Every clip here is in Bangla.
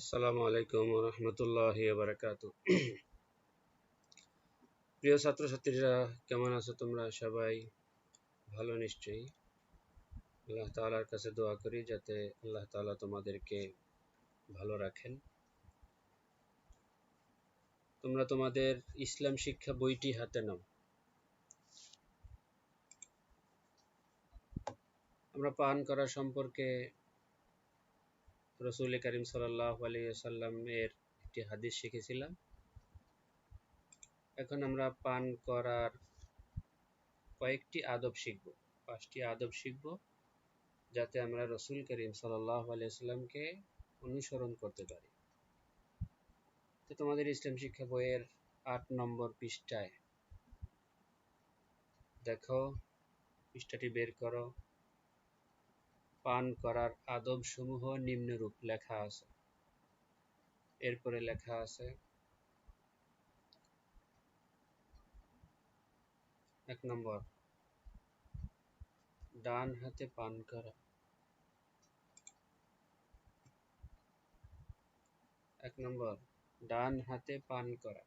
আসসালামু আলাইকুম ওয়া রাহমাতুল্লাহি ওয়া বারাকাতুহু। প্রিয় ছাত্রছাত্রীরা, কেমন আছো তোমরা? সবাই ভালো নিশ্চয়ই। আল্লাহ তাআলার কাছে দোয়া করি যাতে আল্লাহ তাআলা তোমাদেরকে ভালো রাখেন। তোমরা তোমাদের ইসলাম শিক্ষা বইটি হাতে নাও। আমরা পান করা সম্পর্কে রাসূল কারীম সাল্লাল্লাহু আলাইহি ওয়াসাল্লাম এর একটি হাদিস শিখেছিলাম। এখন আমরা পান করার কয়েকটি আদব শিখব। 5টি আদব শিখব যাতে আমরা রাসূল কারীম সাল্লাল্লাহু আলাইহি ওয়াসাল্লামকে অনুসরণ করতে পারি। তো তোমাদের ইসলাম শিক্ষা বইয়ের 8 নম্বর পৃষ্ঠায় দেখো, পৃষ্ঠাটি বের করো। পান করার আদব সমূহ নিম্নরূপ লেখা আছে। এরপরে লেখা আছে 1 নম্বর, ডান হাতে পান করা। 1 নম্বর, ডান হাতে পান করা।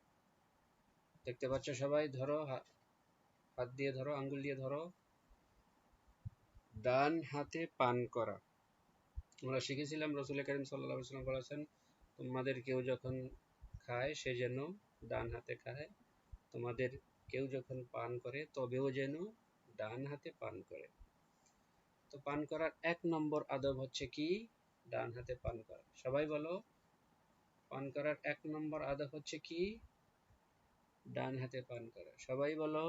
দেখতে পাচ্ছ সবাই? ধরো, হাত দিয়ে ধরো, আঙ্গুল দিয়ে ধরো। ডান হাতে পান করা। আমরা শিখেছিলাম রাসূল কারীম সাল্লাল্লাহু আলাইহি ওয়াসাল্লাম বলেছেন, তোমাদের কেউ যখন খায় সে যেন ডান হাতে খায়, তোমাদের কেউ যখন পান করে তবেও যেন ডান হাতে পান করে। তো পান করার 1 নম্বর আদব হচ্ছে কি? ডান হাতে পান করা। সবাই বলো, পান করার 1 নম্বর আদব হচ্ছে কি? ডান হাতে পান করা। সবাই বলো,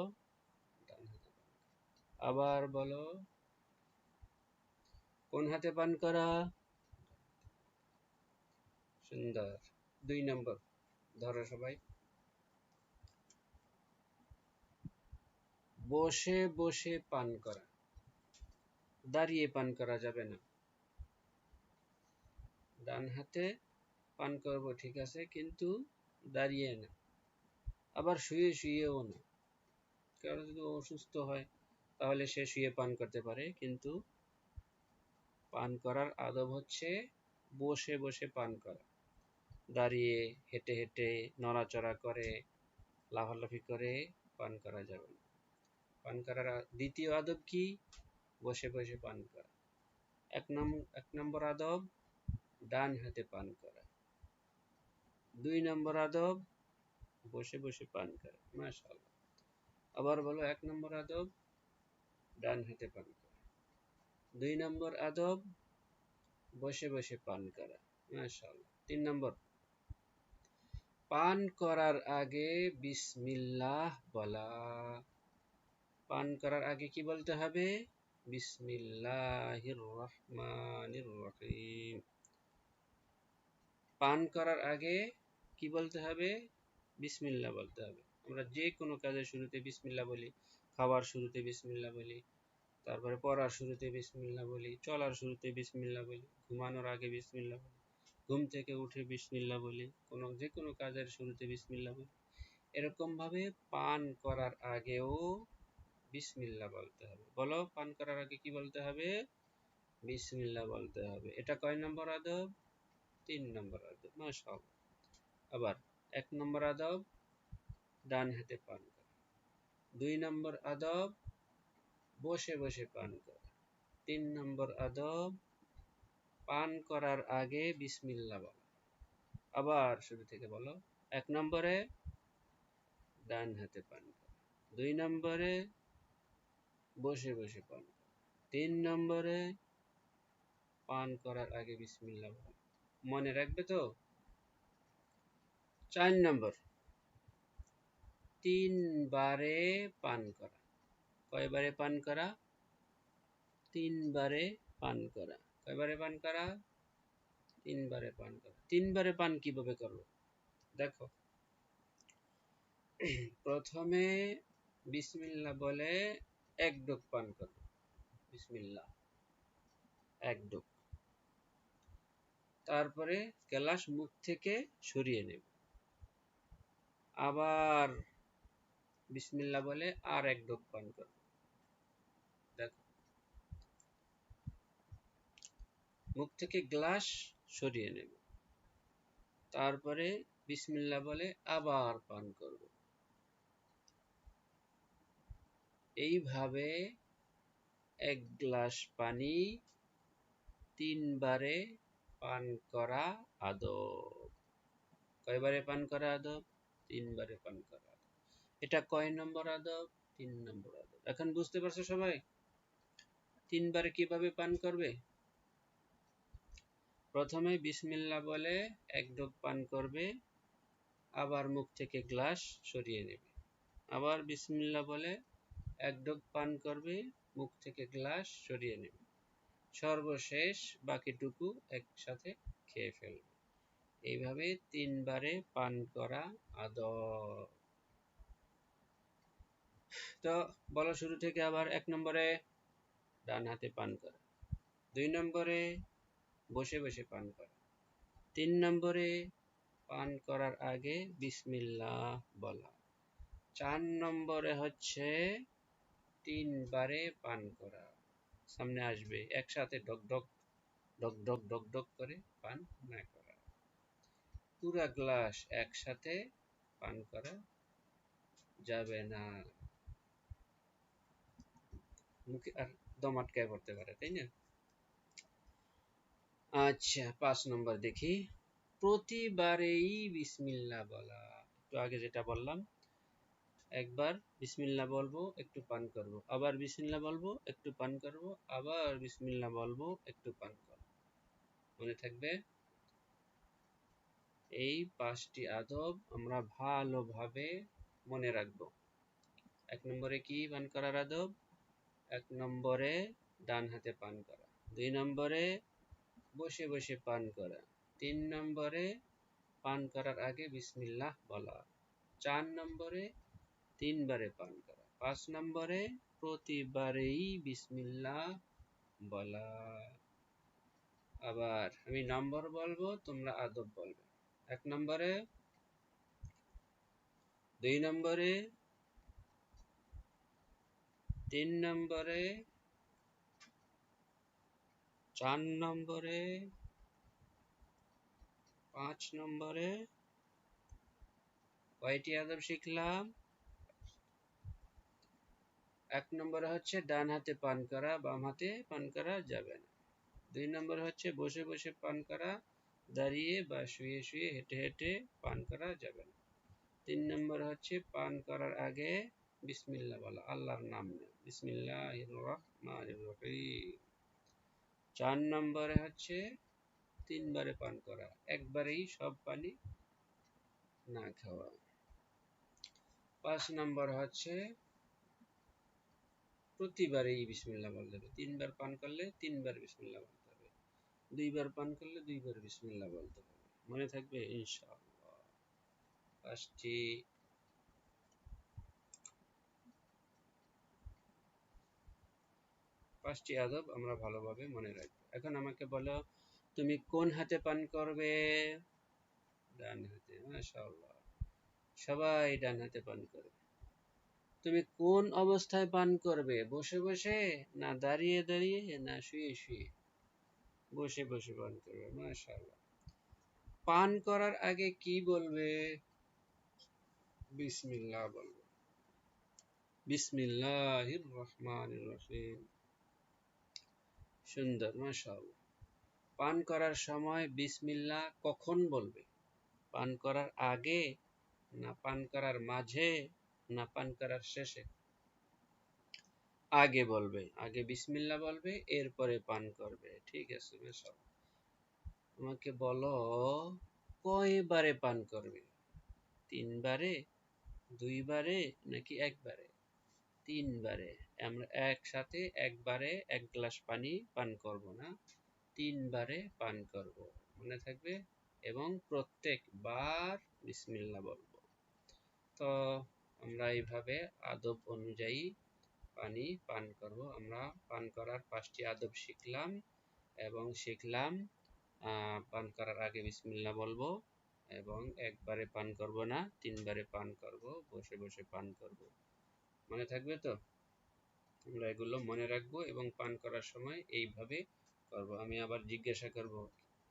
ডান হাতে পান করা। আবার বলো, কোন হাতে পান করা? সুন্দর। 2 নম্বর, ধরো সবাই। বসে বসে পান করা। দাঁড়িয়ে পান করা যাবে না। ডান হাতে পান করব ঠিক আছে, কিন্তু দাঁড়িয়ে না। আবার শুয়ে শুয়েও না। কারো যদি অসুস্থ হয় তাহলে সে শুয়ে পান করতে পারে, কিন্তু পান করার আদব হচ্ছে বসে বসে পান করা। দাঁড়িয়ে, হেঁটে হেঁটে, নড়াচড়া করে, লাফালাফি করে পান করা যাবে না। পান করার দ্বিতীয় আদব কি? বসে বসে পান করা। 1 নম্বর আদব, ডান হাতে পান করা। 2 নম্বর আদব, বসে বসে পান করা। মাশাআল্লাহ। আবার বলো, 1 নম্বর আদব, ডান হাতে পান করা। 2 নম্বর আদব, বসে বসে পান করা। মাশাআল্লাহ। 3 নম্বর, পান করার আগে বিসমিল্লাহ বলা। পান করার আগে কি বলতে হবে? বিসমিল্লাহির রহমানির রহিম। পান করার আগে কি বলতে হবে? বিসমিল্লাহ বলতে হবে। আমরা যে কোনো কাজের শুরুতে বিসমিল্লাহ বলি। খাবার শুরুতে বিসমিল্লাহ বলি, তারপরে পড়ার শুরুতে বিসমিল্লাহ বলি, চলার শুরুতে বিসমিল্লাহ বলি, ঘুমানোর আগে বিসমিল্লাহ বলি, ঘুম থেকে উঠে বিসমিল্লাহ বলি, যে কোনো কাজের শুরুতে বিসমিল্লাহ বলি। এরকম ভাবে পান করার আগেও বিসমিল্লাহ বলতে হবে। বলো, পান করার আগে কি বলতে হবে? বিসমিল্লাহ বলতে হবে। এটা কয় নম্বর আদব? 3 নম্বর আদব। মাশাআল্লাহ। আবার 1 নম্বর আদব, ডান হাতে পান করা। 2 নম্বর আদব, বসে বসে পান করা। 3 নম্বর আদব, পান করার আগে বিসমিল্লাহ বলা। আবার শুরু থেকে বলো। 1 নম্বরে ডান হাতে পান করা। 2 নম্বরে বসে বসে পান করা। 3 নম্বরে পান করার আগে বিসমিল্লাহ বলা। মনে রাখবে তো? 4 নম্বর, 3 বারে পান করা। কয়বারে পান করা? 3 বারে পান করা। কয়বারে পান করা? 3 বারে পান করা। 3 বারে পান কিভাবে করব? দেখো, প্রথমে বিসমিল্লাহ বলে 1 ঢোক পান করব। বিসমিল্লাহ, 1 ঢোক। তারপরে গ্লাস মুখ থেকে সরিয়ে নেব। আবার বিসমিল্লাহ বলে আর 1 ঢোক পান করব। দেখো, মুখ থেকে গ্লাস সরিয়ে নেব। তারপরে বিসমিল্লাহ বলে আবার পান করব। এইভাবে 1 গ্লাস পানি 3 বারে পান করা আদব। কয়বারে পান করা আদব? 3 বারে পান করা আদব। এটা কয় নম্বর আদব? 3 নম্বর আদব। এখন বুঝতে পারছো সবাই 3 বারে কিভাবে পান করবে? প্রথমে বিসমিল্লাহ বলে 1 ঢোক পান করবে, আবার মুখ থেকে গ্লাস সরিয়ে নেবে। আবার বিসমিল্লাহ বলে 1 ঢোক পান করবে, মুখ থেকে গ্লাস সরিয়ে নেবে। সর্বশেষ বাকিটুকু একসাথে খেয়ে ফেলবে। এইভাবে 3 বারে পান করা আদব। তো বলো শুরু থেকে আবার। 1 নম্বরে ডান হাতে পান করা, 2 নম্বরে বসে বসে পান করা, 3 নম্বরে পান করার আগে বিসমিল্লাহ বলা, 4 নম্বরে হচ্ছে 3 বারে পান করা। সামনে আসবে একসাথে ঢক ঢক ঢক ঢক ঢক ঢক করে পান না করা। পুরা গ্লাস একসাথে পান করা যাবে না, মুখে আর দম আটকায় পড়তে পারে, তাই না? আচ্ছা 5 নম্বর দেখি। প্রতিবারেই বিসমিল্লাহ বলা। একটু আগে যেটা বললাম, একবার বিসমিল্লাহ বলবো, একটু পান করব, আবার বিসমিল্লাহ বলবো, একটু পান করব, আবার বিসমিল্লাহ বলবো, একটু পান করব। মনে থাকবে? এই 5টি আদব আমরা ভালোভাবে মনে রাখব। 1 নম্বরে কি পান করার আদব? 1 নম্বরে ডান হাতে পান করা, 2 নম্বরে বসে বসে পান করা, 3 নম্বরে পান করার আগে বিসমিল্লাহ বলা, 4 নম্বরে 3 বারে পান করা, 5 নম্বরে প্রতিবারেই বিসমিল্লাহ বলা। আবার আমি নম্বর বলবো, তোমরা আদব বলবে। 1 নম্বরে, 2 নম্বরে, 3 নম্বরে, 4 নম্বরে, 5 নম্বরে। কয়টি আদব শিখলাম? 1 নম্বরে হচ্ছে ডান হাতে পান করা, বাম হাতে পান করা যাবে না। 2 নম্বরে হচ্ছে বসে বসে পান করা, দাঁড়িয়ে বা শুয়ে শুয়ে হেঁটে হেঁটে পান করা যাবে না। 3 নম্বর হচ্ছে পান করার আগে বিসমিল্লাহ বলা, আল্লাহর নাম নেওয়া, বিসমিল্লাহির রহমানির রহিম। 4 নম্বরে হচ্ছে 3 বারে পান করা, একবারেই সব পানি না খাওয়া। 5 নম্বর হচ্ছে প্রতিবারেই বিসমিল্লাহ বলতে হবে। 3 বার পান করলে 3 বার বিসমিল্লাহ বলতে হবে, 2 বার পান করলে 2 বার বিসমিল্লাহ বলতে হবে। মনে থাকবে ইনশাআল্লাহ। 5টি আদব আমরা ভালোভাবে মনে রাখবো। এখন আমাকে বলো, তুমি কোন হাতে পান করবে? ডান হাতে। মাশাআল্লাহ, সবাই ডান হাতে পান করবে। তুমি কোন অবস্থায় পান করবে? বসে বসে, না দাঁড়িয়ে দাঁড়িয়ে, না শুয়ে শুয়ে? বসে বসে পান করবে। মাশাআল্লাহ। পান করার আগে কি বলবে? বিসমিল্লাহ বলবে, বিসমিল্লাহির রহমানির রহিম। সুন্দর, মাশাআল্লাহ। পান করার সময় বিসমিল্লাহ কখন বলবে? পান করার আগে, না পান করার মাঝে, না পান করার শেষে? আগে বলবে, আগে বিসমিল্লাহ বলবে, এরপরে পান করবে। ঠিক আছে, মাশাআল্লাহ। আমাকে বলো, কয়বারে পান করবে? 3 বারে, 2 বারে, নাকি একবারে? 3 বারে। আমরা একসাথে একবারে 1 গ্লাস পানি পান করব না, 3 বারে পান করব। মনে থাকবে? এবং প্রত্যেকবার বিসমিল্লাহ বলবো। তো আমরা এইভাবে আদব অনুযায়ী পানি পান করব। আমরা পান করার 5টি আদব শিখলাম এবং শিখলাম পান করার আগে বিসমিল্লাহ বলবো এবং একবারে পান করব না, 3 বারে পান করব, বসে বসে পান করব। মনে থাকবে তো? আমরা এগুলো মনে রাখবো এবং পান করার সময় এইভাবে করব। আমি আবার জিজ্ঞাসা করব,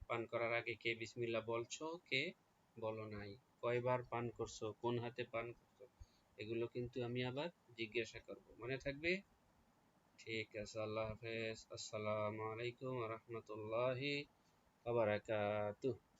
পান করার আগে কে বিসমিল্লাহ বলছো? কে? বলো নাই, কয়বার পান করছো, কোন হাতে পান করছো, এগুলো কিন্তু আমি আবার জিজ্ঞাসা করব, মনে থাকবে? ঠিক আছে, আল্লাহ হাফেজ, আসসালামু আলাইকুম রহমতুল্লাহি ওয়া বারাকাতুহু।